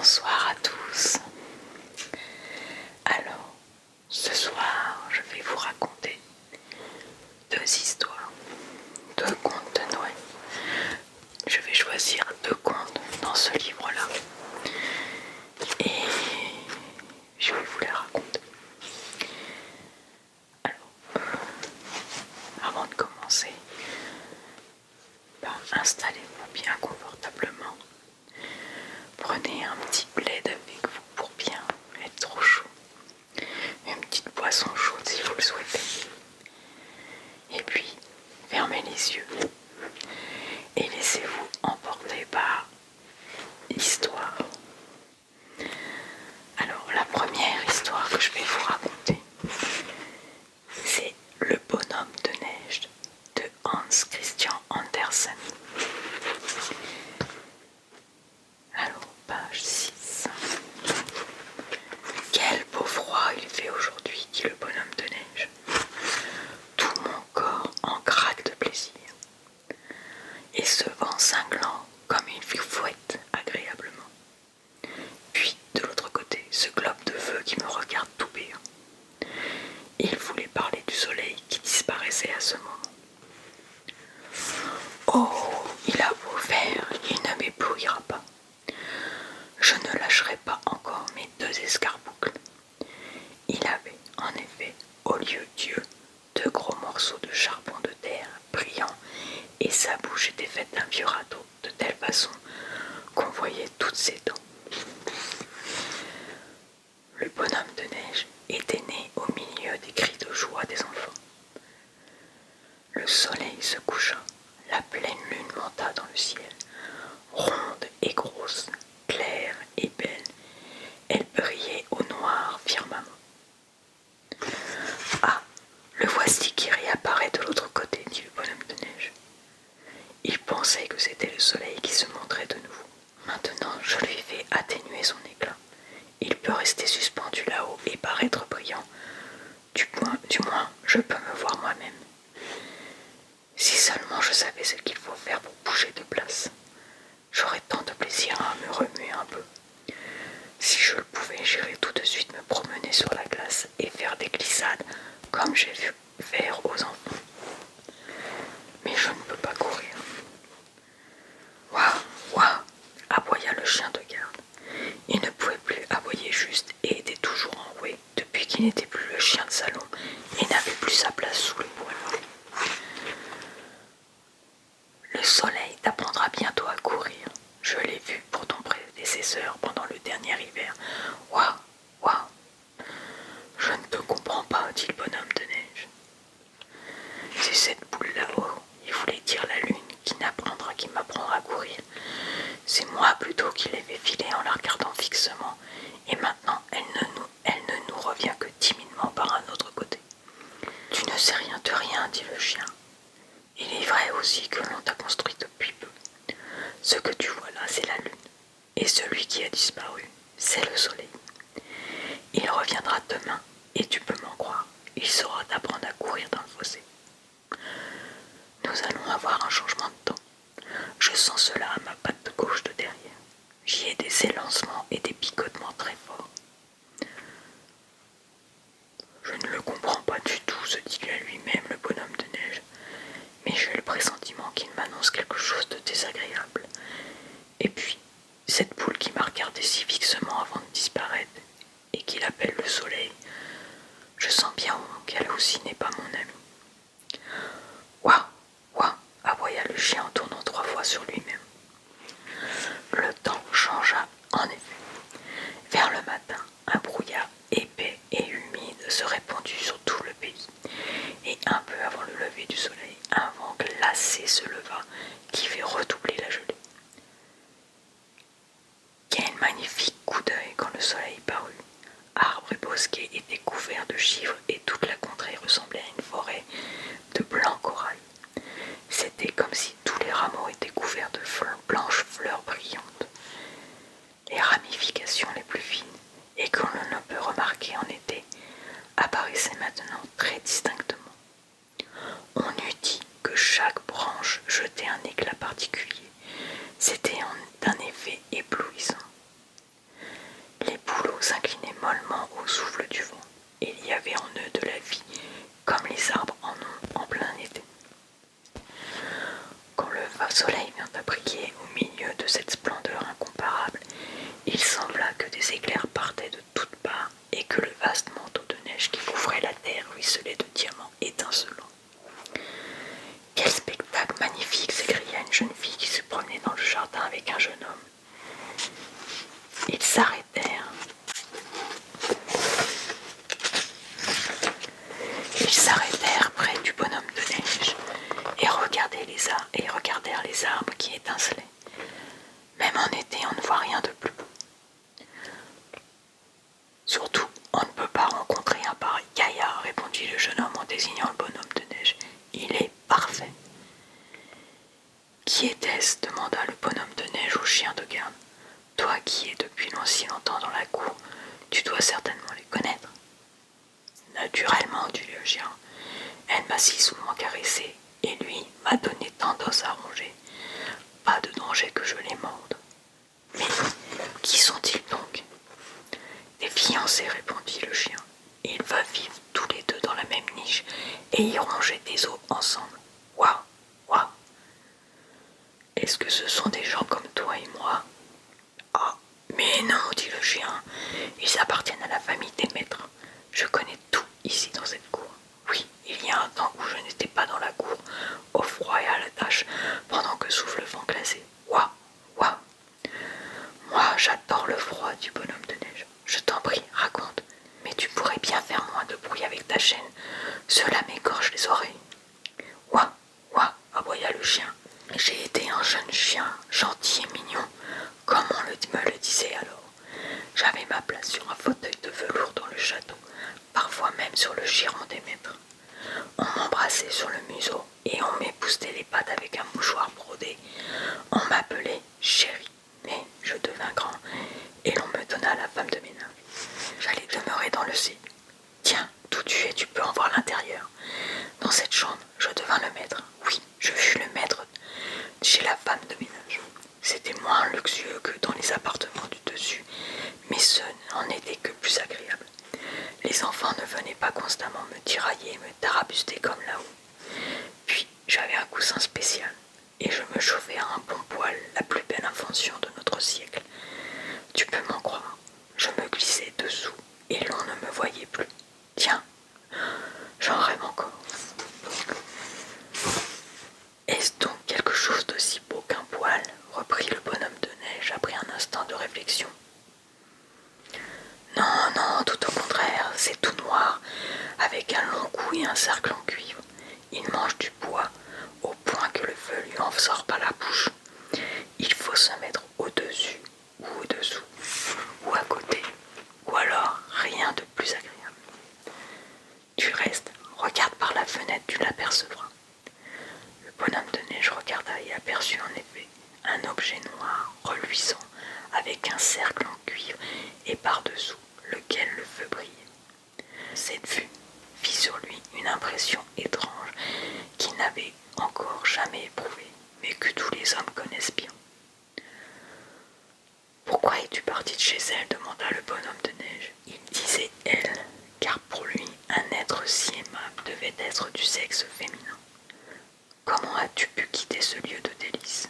Bonsoir à tous. Alors, ce soir, je vais vous raconter deux histoires, deux contes de Noël. Je vais choisir deux contes dans ce livre-là et je vais vous les raconter. Alors, avant de commencer, installez-vous bien confortablement. Prenez un petit plaid avec vous pour bien être au chaud. Une petite boisson chaude si vous le souhaitez. Et puis, fermez les yeux et laissez-vous emporter par l'histoire. Alors, la première histoire que je vais vous raconter, c'est Le bonhomme de neige de Hans Christian Andersen. Alors, page 6. Quel beau froid il fait aujourd'hui, dit le bonhomme de neige. Tout mon corps en craque de plaisir. Et ce vent cinglant comme il fouette agréablement. Puis, de l'autre côté, ce globe de feu qui me regarde tout béant. Il voulait parler du soleil qui disparaissait à ce moment. Oh, il a beau faire, il ne m'éblouira pas. Je ne lâcherai pas encore mes deux escarboucles. Il avait, en effet, au lieu d'yeux, deux gros morceaux de charbon de terre brillants, et sa bouche était faite d'un vieux râteau, de telle façon qu'on voyait toutes ses dents. Le bonhomme de neige était né au milieu des cris de joie des enfants. Le soleil se coucha, la pleine lune monta dans le ciel, ronde et grosse, claire et belle, elle brillait au noir firmament. Ah, le voici qui réapparaît de l'autre côté, dit le bonhomme de neige. Il pensait que c'était le soleil qui se montrait de nouveau. Maintenant, je lui fais atténuer son éclat. Il peut rester suspendu là-haut et paraître brillant. Du moins, je peux me voir moi-même. Si seulement je savais ce qu'il faut faire pour bouger de place, j'aurais tant de plaisir à me remuer un peu. Si je le pouvais, j'irais tout de suite me promener sur la glace et faire des glissades comme j'ai vu faire aux enfants. Mais je ne peux pas courir. Ouah, ouah, aboya le chien de garde. Il ne pouvait plus aboyer juste et était toujours enroué depuis qu'il n'était plus le chien de salon et n'avait plus sa place sous le poêle. Le soleil t'apprendra bientôt à courir. Je l'ai vu pour ton prédécesseur pendant le dernier hiver. Ouah, ouah. Je ne te comprends pas, dit le bonhomme de neige. C'est cette boule là-haut, il voulait dire la lune, qui m'apprendra à courir. C'est moi plutôt qui l'ai fait filer en la regardant fixement, et maintenant elle ne nous revient que timidement par un autre côté. Tu ne sais rien de rien, dit le chien. Il est vrai aussi que l'on t'a construit depuis peu. Ce que tu vois là, c'est la lune, et celui qui a disparu, c'est le soleil. Il reviendra demain, et tu peux m'en croire, il saura t'apprendre à courir dans le fossé. Nous allons avoir un changement de temps. Je sens cela à ma patte gauche de derrière. J'y ai des élancements et des picotements très forts. Je ne le comprends pas du tout, se dit à lui-même le bonhomme de neige, mais j'ai le pressentiment qu'il m'annonce quelque chose de désagréable. Et puis, cette boule qui m'a regardé si fixement avant de disparaître, et qu'il appelle le soleil, je sens bien qu'elle aussi n'est pas mon amie. Ouah, ouah, aboya le chien en tournant 3 fois sur lui-même. Le temps changea en effet. Vers le matin, un brouillard épais et humide se répandit sur tout le pays, et un peu avant le lever du soleil, un vent glacé se leva qui fit redoubler la gelée. Quel magnifique coup d'œil quand le soleil parut. Arbres et bosquets étaient couverts de givre et toute la contrée ressemblait à une forêt de blanc corail. C'était comme si tous les rameaux étaient couverts de blanches fleurs brillantes. Les ramifications les plus fines, et que l'on ne peut remarquer en été, apparaissaient maintenant très distinctement. On eût dit que chaque branche jetait un éclat particulier. C'était d'un effet éblouissant. s'arrêtèrent. Ils s'arrêtèrent près du bonhomme de neige et regardèrent les arbres qui étincelaient. Même en été, on ne voit rien de plus beau. Surtout, on ne peut pas rencontrer un pareil gaillard, répondit le jeune homme en désignant le bonhomme de neige. Il est parfait. Qui était-ce demanda le bonhomme de neige au chien de garde. Toi qui es depuis si longtemps dans la cour, tu dois certainement les connaître. Naturellement, dit le chien. Elle m'a si souvent caressé, et lui m'a donné tant d'os à ronger. Pas de danger que je les morde. Mais qui sont-ils donc? Des fiancés, répondit le chien. Ils vont vivre tous les deux dans la même niche et y ronger des os ensemble. Waouh, waouh. Est-ce que ce sont des gens comme toi et moi? Ah, mais non, dit le chien. Ils appartiennent à la famille des maîtres. Je connais tout ici dans cette cour. Oui, il y a un temps où je n'étais pas dans la cour, au froid et à la tâche, pendant que souffle le vent glacé. Waouh, waouh. Moi, j'adore le froid, dit bonhomme de neige. Je t'en prie, raconte. Mais tu pourrais bien faire moins de bruit avec ta chaîne. Cela m'égorge les oreilles. Ouah, ouah, aboya le chien. J'ai été un jeune chien, gentil et mignon, comme on me le disait alors. J'avais ma place sur un fauteuil de velours dans le château, parfois même sur le giron des maîtres. On m'embrassait sur le museau et on m'époussetait les pattes avec un mouchoir brodé. On m'appelait chérie, mais je devins grand et l'on me donna la femme de ménage. J'allais demeurer dans le ciel. Tiens, d'où tu es, tu peux en voir l'intérieur. Dans cette chambre, je devins le maître. Oui, je fus le maître chez la femme de ménage. C'était moins luxueux que dans les appartements du dessus, mais ce n'en était que plus agréable. Les enfants ne venaient pas constamment me tirailler et me tarabuster comme là-haut. Puis j'avais un coussin spécial, et je me chauffais à un bon poêle, la plus belle invention de notre siècle. Tu peux m'en croire, je me glissais dessous, et l'on ne me voyait plus. Tiens, j'en rêve encore. Est-ce donc quelque chose d'aussi beau qu'un poêle? Reprit le bonhomme de neige après un instant de réflexion. Non, non, tout au contraire, c'est tout noir, avec un long cou et un cercle en cuivre. Il mange du bois, au point que le feu lui en sort par la bouche. Il faut se mettre au-dessus, ou au-dessous, ou à côté, ou alors rien de plus agréable. Tu restes, regarde par la fenêtre, tu l'apercevras. Le bonhomme de neige regarda et aperçut en effet un objet noir, reluisant, avec un cercle en cuivre et par-dessous lequel le feu brillait. Cette vue fit sur lui une impression étrange qu'il n'avait encore jamais éprouvée, mais que tous les hommes connaissent bien. « Pourquoi es-tu parti de chez elle ?» demanda le bonhomme de neige. Il disait « elle », car pour lui, un être si aimable devait être du sexe féminin. « Comment as-tu pu quitter ce lieu de délices ?»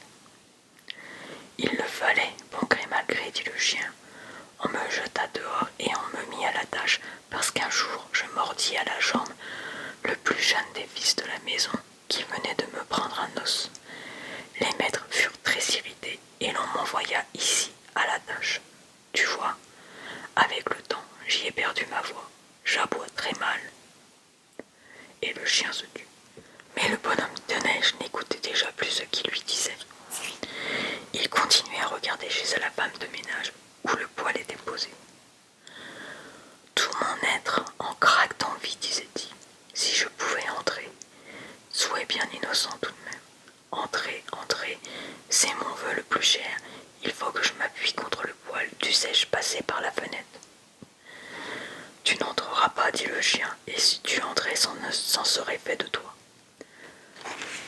Il le fallait, bon gré mal gré, dit le chien. On me jeta dehors et on me mit à la tâche parce qu'un jour je mordis à la jambe le plus jeune des fils de la maison qui venait de me prendre un os. Les maîtres furent très irrités et l'on m'envoya ici à la tâche. Tu vois, avec le temps, j'y ai perdu ma voix. J'aboie très mal. Et le chien se tut. Mais le bonhomme de neige n'écoutait déjà plus ce qu'il lui disait. Il continuait à regarder chez la femme de ménage où le poêle était posé. Tout mon être en craque d'envie, disait-il. Si je pouvais entrer, souhait bien innocent tout de même. Entrer, entrer, c'est mon vœu le plus cher. Il faut que je m'appuie contre le poêle. Dussé-je passer par la fenêtre? Tu n'entreras pas, dit le chien, et si tu entrais, c'en serait fait de toi.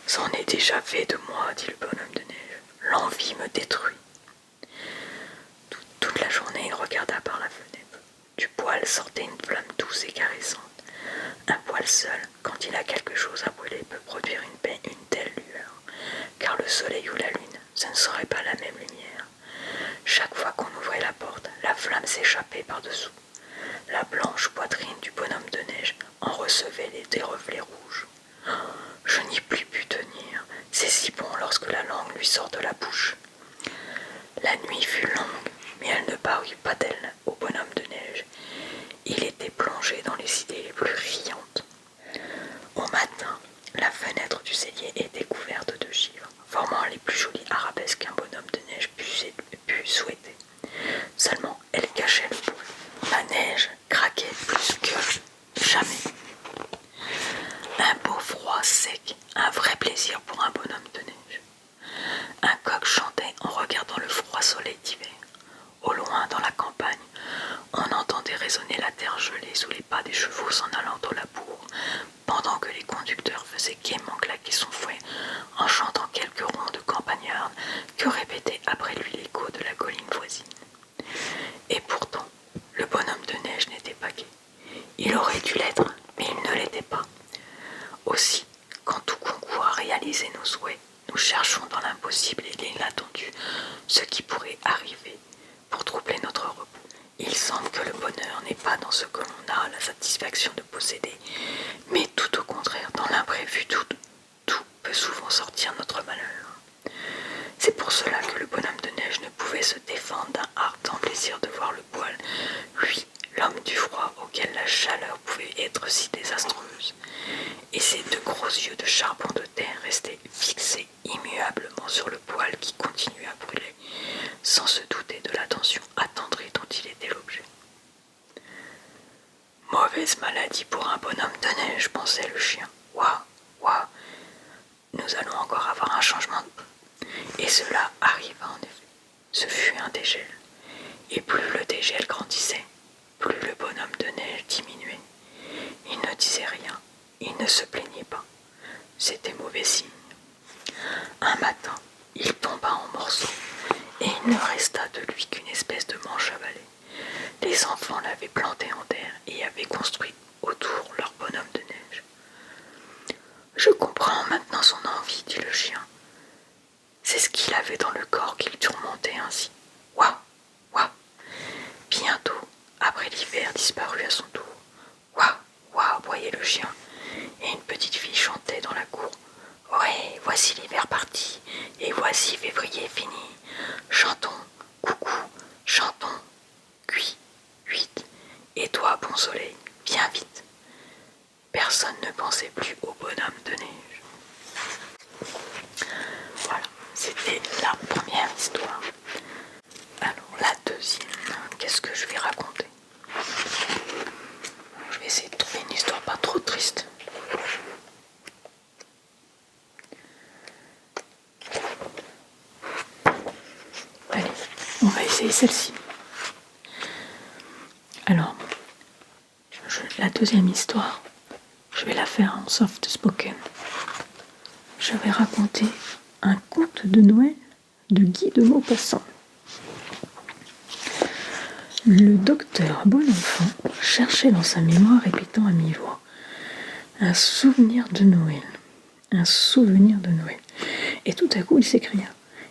C'en est déjà fait de moi, dit le bonhomme de neige. L'envie me détruit. Toute la journée, il regarda par la fenêtre. Du poêle sortait une flamme douce et caressante. Un poêle seul, quand il a quelque chose à brûler, peut produire une telle lueur, car le soleil ou la lune, ce ne serait pas la même lumière. Chaque fois qu'on ouvrait la porte, la flamme s'échappait par-dessous. La blanche poitrine du bonhomme de neige en recevait des reflets rouges. Je n'y puis plus tenir, c'est si bon lorsque la langue lui sort de la bouche. La nuit fut longue, mais elle ne parut pas s'en allant dans la bourre, pendant que les conducteurs faisaient gaiement claquer son fouet en chantant quelques rondes campagnardes que répétait après lui l'écho de la colline voisine. Et pourtant, le bonhomme de neige n'était pas gai. Il aurait dû l'être, mais il ne l'était pas. Aussi, quand tout concourt à réaliser nos souhaits, nous cherchons dans l'impossible et l'inattendu ce qui pourrait arriver pour troubler notre repos. Il semble que le bonheur n'est pas dans ce que l'on a la satisfaction de posséder, mais tout au contraire, dans l'imprévu, tout peut souvent sortir notre malheur. C'est pour cela que le bonhomme de neige ne pouvait se défendre d'un ardent plaisir de voir le poêle, lui, l'homme du froid auquel la chaleur pouvait être si désastreuse, et ses deux gros yeux de charbon de terre restaient fixés immuablement sur le poêle qui continuait à brûler, sans se douter de l'attention attendrie dont il était l'objet. Mauvaise maladie pour un bonhomme de neige, pensait le chien. Ouah, ouah, nous allons encore avoir un changement de... Et cela arriva en effet. Ce fut un dégel. Et plus le dégel grandissait, plus le bonhomme de neige diminuait. Il ne disait rien, il ne se plaignait pas. C'était mauvais signe. Un matin, il tomba en morceaux, et il ne resta de lui qu'une espèce de manche avalée. Les enfants l'avaient planté en terre et avaient construit autour leur bonhomme de neige. Je comprends maintenant son envie, dit le chien. C'est ce qu'il avait dans le corps qu'il tourmentait ainsi. Ouah, ouah. Bientôt, après l'hiver disparut à son tour. Ouah, ouah, aboyait le chien, et une petite fille chantait dans la cour. Ouais, voici l'hiver parti, et voici février fini. Chantons, coucou, chantons, cuit, huit. Et toi, bon soleil, viens vite. Personne ne pensait plus au bonhomme de neige. Voilà, c'était la première histoire. Alors, la deuxième, qu'est-ce que je vais raconter? Je vais essayer de trouver une histoire pas trop triste. Allez, on va essayer celle-ci. Alors, la deuxième histoire, je vais la faire en soft spoken. Je vais raconter un conte de Noël de Guy de Maupassant. Le docteur Bonenfant cherchait dans sa mémoire, répétant à mi-voix, un souvenir de Noël. Un souvenir de Noël. Et tout à coup, il s'écria,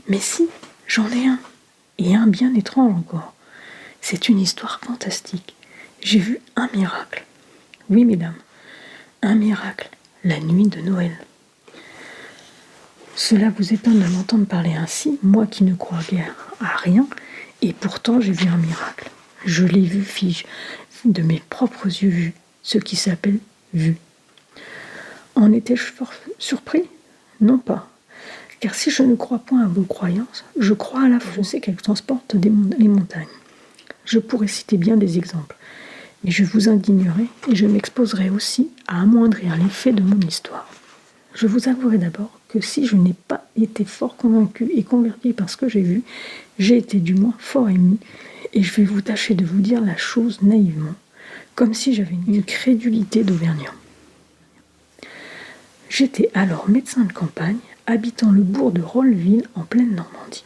mais si, j'en ai un, et un bien étrange encore. C'est une histoire fantastique. J'ai vu un miracle. Oui, mesdames, un miracle, la nuit de Noël. Cela vous étonne de m'entendre parler ainsi, moi qui ne crois guère à rien, et pourtant j'ai vu un miracle. Je l'ai vu, fis-je, de mes propres yeux vus, ce qui s'appelle vu. En étais-je fort surpris? Non pas. Car si je ne crois point à vos croyances, je crois à la foi. Je sais qu'elles transportent les montagnes. Je pourrais citer bien des exemples, mais je vous indignerai et je m'exposerai aussi à amoindrir l'effet de mon histoire. Je vous avouerai d'abord que si je n'ai pas été fort convaincu et converti par ce que j'ai vu, j'ai été du moins fort ému, et je vais vous tâcher de vous dire la chose naïvement, comme si j'avais une crédulité d'Auvergnat. J'étais alors médecin de campagne, habitant le bourg de Rolleville en pleine Normandie.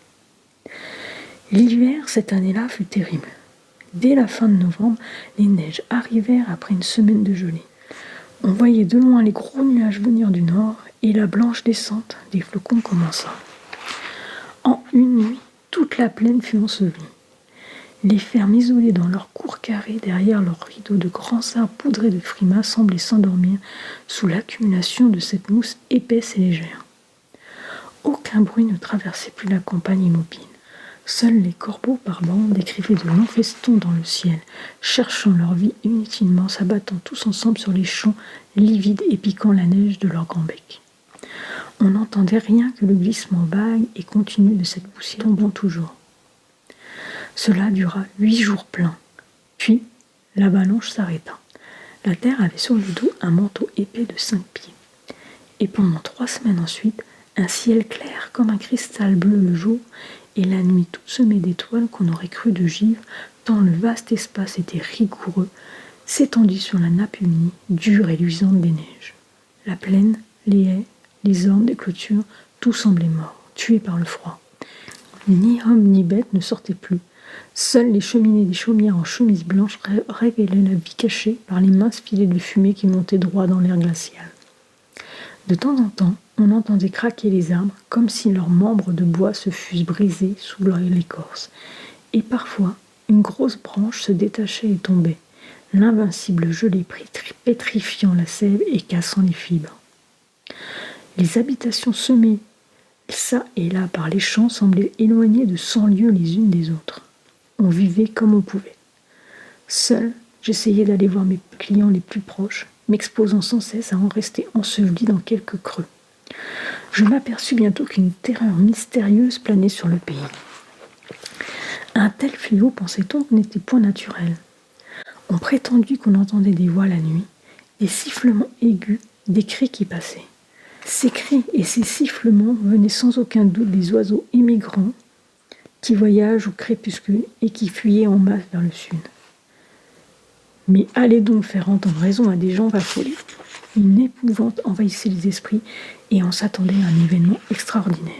L'hiver, cette année-là, fut terrible. Dès la fin de novembre, les neiges arrivèrent après une semaine de gelée. On voyait de loin les gros nuages venir du nord et la blanche descente des flocons commença. En une nuit, toute la plaine fut ensevelie. Les fermes isolées dans leurs cours carrés derrière leurs rideaux de grands arbres poudrés de frimas semblaient s'endormir sous l'accumulation de cette mousse épaisse et légère. Aucun bruit ne traversait plus la campagne immobile. Seuls les corbeaux par bandes décrivaient de longs festons dans le ciel, cherchant leur vie inutilement, s'abattant tous ensemble sur les champs, livides et piquant la neige de leurs grands becs. On n'entendait rien que le glissement vague et continu de cette poussière tombant toujours. Cela dura 8 jours pleins. Puis, l'avalanche s'arrêta. La terre avait sur le dos un manteau épais de 5 pieds. Et pendant 3 semaines ensuite, un ciel clair comme un cristal bleu le jour, et la nuit toute semée d'étoiles qu'on aurait cru de givre, tant le vaste espace était rigoureux, s'étendit sur la nappe unie, dure et luisante des neiges. La plaine, les haies, les ormes des clôtures, tout semblait mort, tué par le froid. Ni homme ni bête ne sortaient plus. Seules les cheminées des chaumières en chemise blanche révélaient la vie cachée par les minces filets de fumée qui montaient droit dans l'air glacial. De temps en temps, on entendait craquer les arbres comme si leurs membres de bois se fussent brisés sous l'écorce. Et parfois, une grosse branche se détachait et tombait, l'invincible gelée pétrifiant la sève et cassant les fibres. Les habitations semées ça et là par les champs semblaient éloignées de 100 lieues les unes des autres. On vivait comme on pouvait. Seul, j'essayais d'aller voir mes clients les plus proches, m'exposant sans cesse à en rester enseveli dans quelques creux. Je m'aperçus bientôt qu'une terreur mystérieuse planait sur le pays. Un tel fléau, pensait-on, n'était point naturel. On prétendit qu'on entendait des voix la nuit, des sifflements aigus, des cris qui passaient. Ces cris et ces sifflements venaient sans aucun doute des oiseaux émigrants qui voyagent au crépuscule et qui fuyaient en masse vers le sud. Mais allez donc faire entendre raison à des gens affolés. Une épouvante envahissait les esprits et on s'attendait à un événement extraordinaire.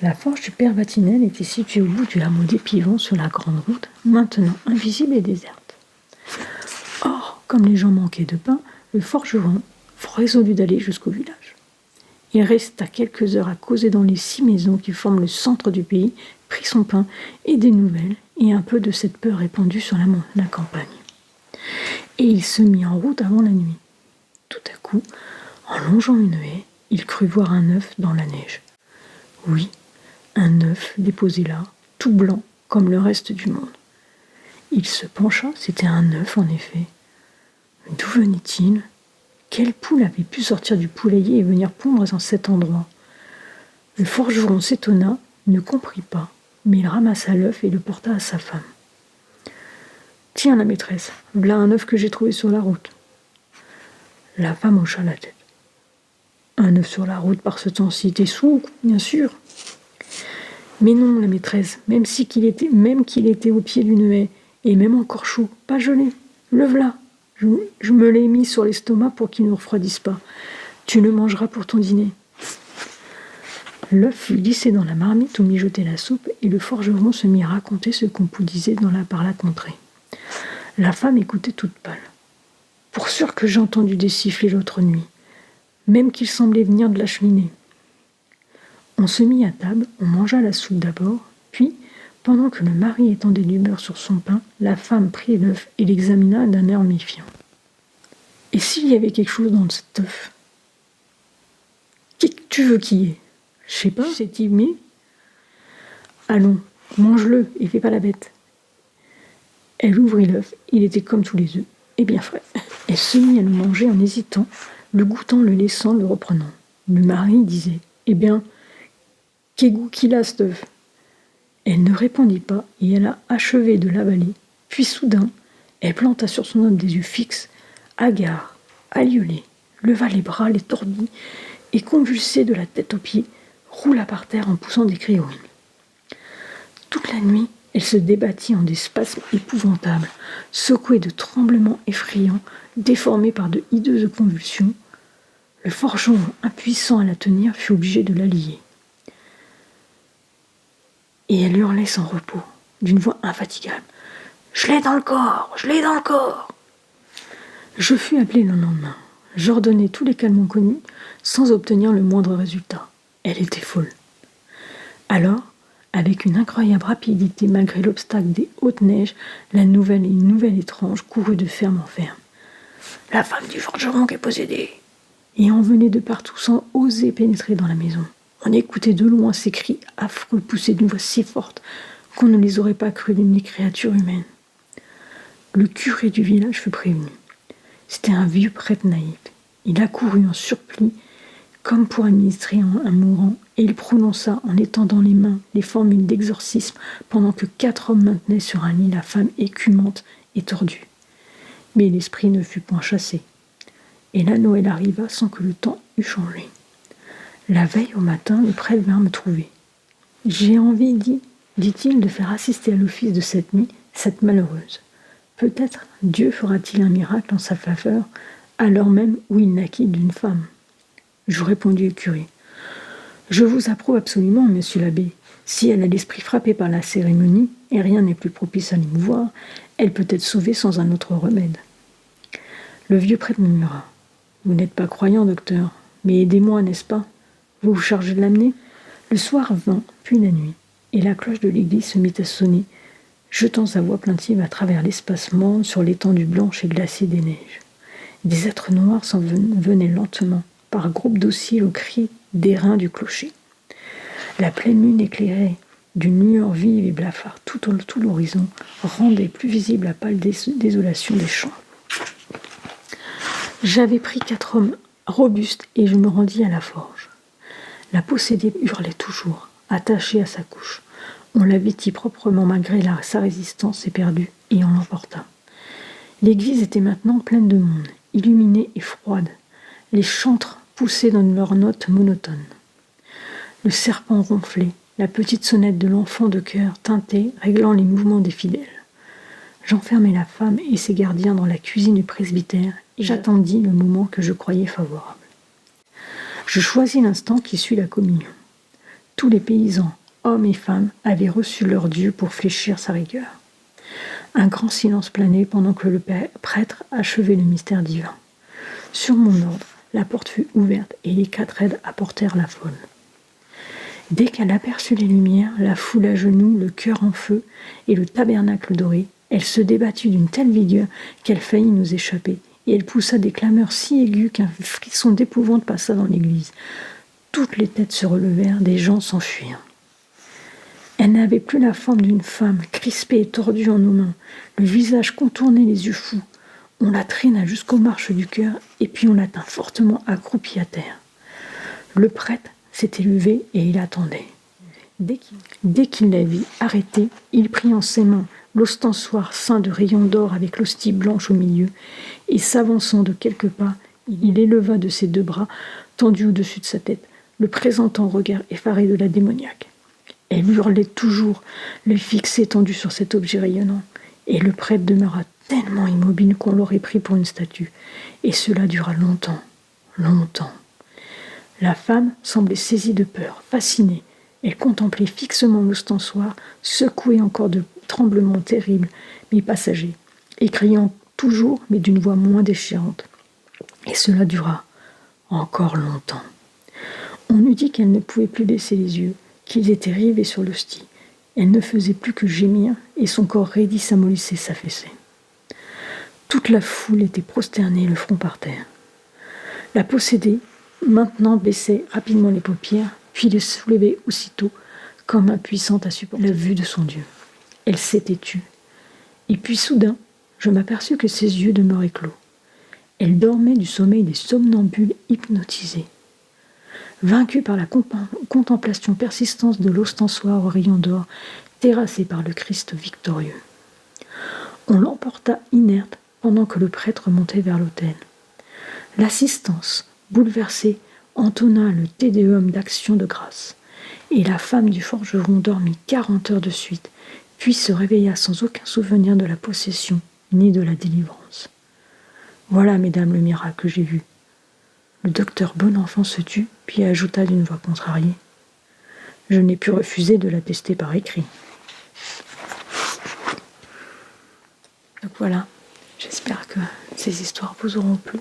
La forge du père Vatinel était située au bout du hameau d'Épivon sur la grande route, maintenant invisible et déserte. Or, comme les gens manquaient de pain, le forgeron résolut d'aller jusqu'au village. Il resta quelques heures à causer dans les 6 maisons qui forment le centre du pays, prit son pain et des nouvelles, et un peu de cette peur répandue sur la campagne. Et il se mit en route avant la nuit. Tout à coup, en longeant une haie, il crut voir un œuf dans la neige. Oui, un œuf déposé là, tout blanc, comme le reste du monde. Il se pencha, c'était un œuf en effet. D'où venait-il ? Quelle poule avait pu sortir du poulailler et venir pondre dans cet endroit ? Le forgeron s'étonna, ne comprit pas, mais il ramassa l'œuf et le porta à sa femme. « Tiens, la maîtresse, voilà un œuf que j'ai trouvé sur la route. » La femme hocha la tête. « Un œuf sur la route par ce temps-ci, t'es sourd, bien sûr. » « Mais non, la maîtresse, même qu'il était au pied d'une haie, et même encore chaud, pas gelé, le v'là. Je me l'ai mis sur l'estomac pour qu'il ne refroidisse pas. Tu le mangeras pour ton dîner. » L'œuf fut glissé dans la marmite où mijotait la soupe et le forgeron se mit à raconter ce qu'on disait par la contrée. La femme écoutait toute pâle. « Pour sûr que j'ai entendu des sifflets l'autre nuit, même qu'ils semblaient venir de la cheminée. » On se mit à table, on mangea la soupe d'abord, puis, pendant que le mari étendait du beurre sur son pain, la femme prit l'œuf et l'examina d'un air méfiant. « Et s'il y avait quelque chose dans cet œuf ? Qui que tu veux qu'il y ait ? Je sais pas, c'est timide. Allons, mange-le et fais pas la bête. » Elle ouvrit l'œuf, il était comme tous les œufs, et bien frais. Elle se mit à le manger en hésitant, le goûtant, le laissant, le reprenant. Le mari disait « Eh bien, quel goût qu'il a, cet œuf ?» Elle ne répondit pas et elle a achevé de l'avaler. Puis soudain, elle planta sur son homme des yeux fixes, hagard, aliolé, leva les bras, les tordit et convulsée de la tête aux pieds, roula par terre en poussant des cris horribles. Toute la nuit, elle se débattit en des spasmes épouvantables, secouée de tremblements effrayants, déformée par de hideuses convulsions. Le forgeron, impuissant à la tenir, fut obligé de la lier. Et elle hurlait sans repos, d'une voix infatigable. « Je l'ai dans le corps, je l'ai dans le corps !» Je fus appelé le lendemain. J'ordonnai tous les calmants connus, sans obtenir le moindre résultat. Elle était folle. Alors, avec une incroyable rapidité, malgré l'obstacle des hautes neiges, une nouvelle étrange courut de ferme en ferme. « La femme du forgeron qui est possédée !» Et on venait de partout sans oser pénétrer dans la maison. On écoutait de loin ces cris affreux poussés d'une voix si forte qu'on ne les aurait pas crus d'une créature humaine. Le curé du village fut prévenu. C'était un vieux prêtre naïf. Il accourut en surplis, comme pour administrer un mourant, et il prononça en étendant les mains les formules d'exorcisme pendant que 4 hommes maintenaient sur un lit la femme écumante et tordue. Mais l'esprit ne fut point chassé. Et là, Noël arriva sans que le temps eût changé. La veille au matin, le prêtre vint me trouver. « J'ai envie, dit-il, de faire assister à l'office de cette nuit, cette malheureuse. Peut-être Dieu fera-t-il un miracle en sa faveur, alors même où il naquit d'une femme. Je répondis au curé. Je vous approuve absolument, monsieur l'abbé. Si elle a l'esprit frappé par la cérémonie, et rien n'est plus propice à l'émouvoir, elle peut être sauvée sans un autre remède. Le vieux prêtre murmura. Vous n'êtes pas croyant, docteur, mais aidez-moi, n'est-ce pas? Vous vous chargez de l'amener? Le soir vint, puis la nuit, et la cloche de l'église se mit à sonner, jetant sa voix plaintive à travers l'espace morne sur l'étendue blanche et glacée des neiges. Des êtres noirs s'en venaient lentement, par groupes dociles au cri d'airain du clocher. La pleine lune éclairée d'une lueur vive et blafarde tout l'horizon rendait plus visible la pâle désolation des champs. J'avais pris 4 hommes robustes et je me rendis à la forge. La possédée hurlait toujours, attachée à sa couche. On la vêtit proprement malgré sa résistance éperdue et on l'emporta. L'église était maintenant pleine de monde, illuminée et froide. Les chantres poussaient dans leurs notes monotones. Le serpent ronflait, la petite sonnette de l'enfant de chœur tintait, réglant les mouvements des fidèles. J'enfermai la femme et ses gardiens dans la cuisine du presbytère et j'attendis le moment que je croyais favorable. Je choisis l'instant qui suit la communion. Tous les paysans, hommes et femmes, avaient reçu leur Dieu pour fléchir sa rigueur. Un grand silence planait pendant que le prêtre achevait le mystère divin. Sur mon ordre, la porte fut ouverte et les 4 aides apportèrent la folle. Dès qu'elle aperçut les lumières, la foule à genoux, le cœur en feu et le tabernacle doré, elle se débattit d'une telle vigueur qu'elle faillit nous échapper, et elle poussa des clameurs si aiguës qu'un frisson d'épouvante passa dans l'église. Toutes les têtes se relevèrent, des gens s'enfuirent. Elle n'avait plus la forme d'une femme, crispée et tordue en nos mains, le visage contourné, les yeux fous. On la traîna jusqu'aux marches du chœur, et puis on la tint fortement accroupie à terre. Le prêtre s'était levé et il attendait. Dès qu'il la vit arrêtée, il prit en ses mains l'ostensoir ceint de rayons d'or avec l'hostie blanche au milieu, et s'avançant de quelques pas, il éleva de ses 2 bras, tendus au-dessus de sa tête, le présentant au regard effaré de la démoniaque. Elle hurlait toujours, l'œil fixé tendu sur cet objet rayonnant, et le prêtre demeura tellement immobile qu'on l'aurait pris pour une statue, et cela dura longtemps, longtemps. La femme semblait saisie de peur, fascinée. Elle contemplait fixement l'ostensoir, secouée encore de tremblements terribles, mais passagers, et criant toujours, mais d'une voix moins déchirante. Et cela dura encore longtemps. On eût dit qu'elle ne pouvait plus baisser les yeux, qu'ils étaient rivés sur l'hostie. Elle ne faisait plus que gémir, et son corps raidi s'amollissait, s'affaissait. Toute la foule était prosternée, le front par terre. La possédée, maintenant, baissait rapidement les paupières, puis les soulevait aussitôt, comme impuissante à supporter la vue de son Dieu. Elle s'était tue. Et puis soudain, je m'aperçus que ses yeux demeuraient clos. Elle dormait du sommeil des somnambules hypnotisés. Vaincue par la contemplation persistante de l'ostensoir aux rayons d'or, terrassée par le Christ victorieux. On l'emporta inerte pendant que le prêtre montait vers l'autel. L'assistance, bouleversée, entonna le Te Deum d'action de grâce, et la femme du forgeron dormit 40 heures de suite, puis se réveilla sans aucun souvenir de la possession ni de la délivrance. Voilà, mesdames, le miracle que j'ai vu. Le docteur Bonenfant se tut, puis ajouta d'une voix contrariée. Je n'ai pu refuser de l'attester par écrit. Donc voilà, j'espère que ces histoires vous auront plu.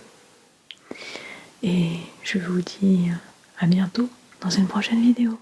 Et je vous dis à bientôt dans une prochaine vidéo.